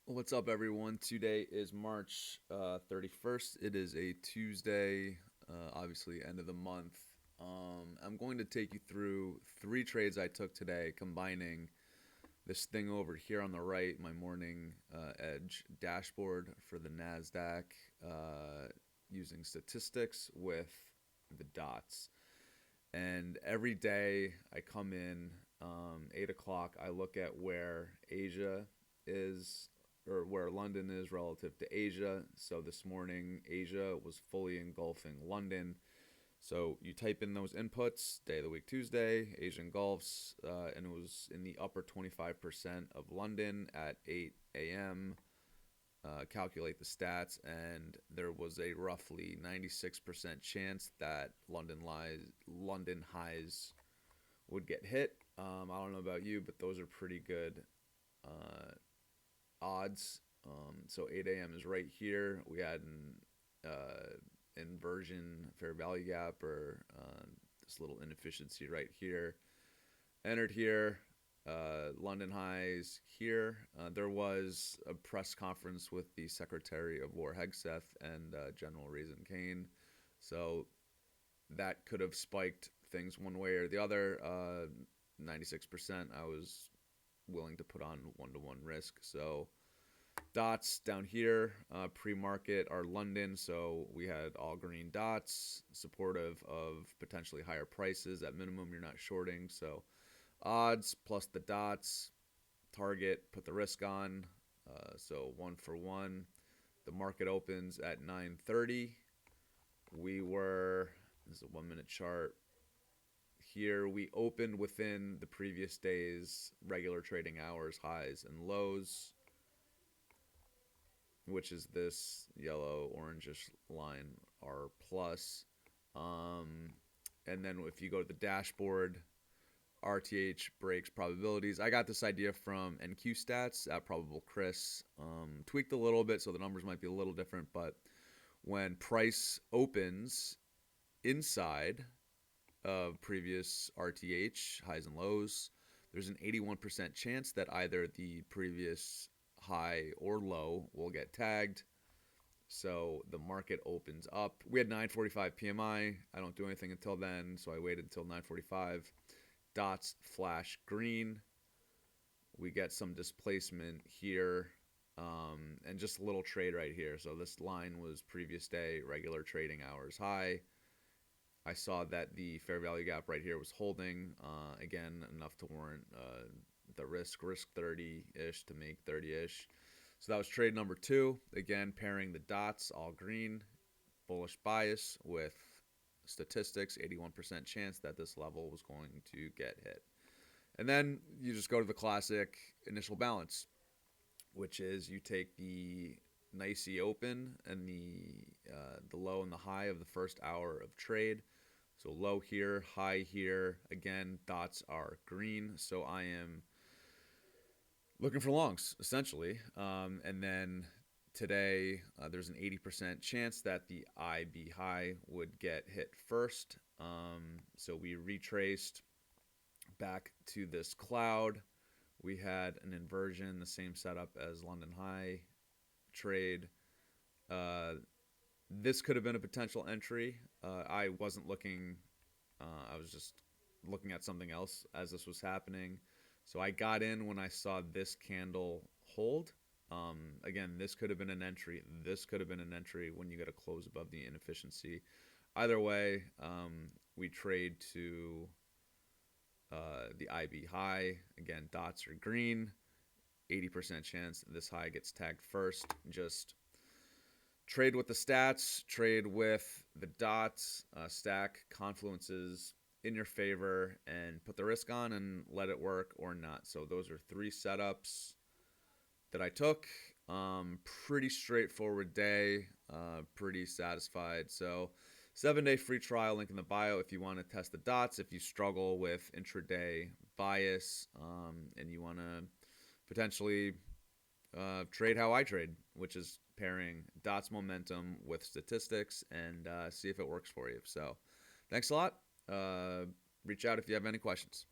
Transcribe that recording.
What's up, everyone? Today is March 31st. It is a Tuesday, obviously, end of the month. I'm going to take you through three trades I took today, combining this thing over here on the right, my morning edge dashboard for the NASDAQ, using statistics with the dots. And every day I come in, 8 o'clock, I look at where Asia is, or where London is relative to Asia. So this morning, Asia was fully engulfing London. So you type in those inputs, day of the week Tuesday, Asia engulfs, and it was in the upper 25% of London at 8 a.m. Calculate the stats, and there was a roughly 96% chance that London highs would get hit. I don't know about you, but those are pretty good odds. So 8 a.m. is right here. We had an inversion fair value gap, or this little inefficiency right here. Entered here. London highs here. There was a press conference with the Secretary of War Hegseth and General Raisin Kane, so that could have spiked things one way or the other. 96% I was willing to put on one-to-one risk. So dots down here, pre-market are London, so we had all green dots, supportive of potentially higher prices. At minimum, you're not shorting, so odds plus the dots, target, put the risk on. So 1 for 1. The market opens at 9:30. This is a 1 minute chart. Here we opened within the previous day's regular trading hours, highs and lows, which is this yellow orangish line, R plus. And then if you go to the dashboard, RTH breaks probabilities. I got this idea from NQ Stats at Probable Chris. Tweaked a little bit, so the numbers might be a little different, but when price opens inside of previous RTH highs and lows, there's an 81% chance that either the previous high or low will get tagged. So the market opens up. We had 9:45 PMI. I don't do anything until then, so I waited until 9:45. Dots flash green. We get some displacement here, and just a little trade right here. So this line was previous day, regular trading hours high. I saw that the fair value gap right here was holding, again, enough to warrant the risk 30-ish to make 30-ish. So that was trade number 2. Again, pairing the dots, all green, bullish bias with statistics, 81% chance that this level was going to get hit. And then you just go to the classic initial balance, which is you take the NYSE open and the low and the high of the first hour of trade. So low here, high here. Again, dots are green, so I am looking for longs, essentially. And then today, there's an 80% chance that the IB high would get hit first. So we retraced back to this cloud. We had an inversion, the same setup as London High trade. This could have been a potential entry. I wasn't looking. I was just looking at something else as this was happening. So I got in when I saw this candle hold. Again, this could have been an entry. This could have been an entry when you get a close above the inefficiency. Either way, we trade to the IB high. Again, dots are green. 80% chance this high gets tagged first. Just trade with the stats, trade with the dots, stack confluences in your favor, and put the risk on and let it work or not. So those are 3 setups that I took. Pretty straightforward day, pretty satisfied. So 7-day free trial, link in the bio if you want to test the dots. If you struggle with intraday bias, and you want to potentially trade how I trade, which is pairing dots momentum with statistics, and see if it works for you. So thanks a lot. Reach out if you have any questions.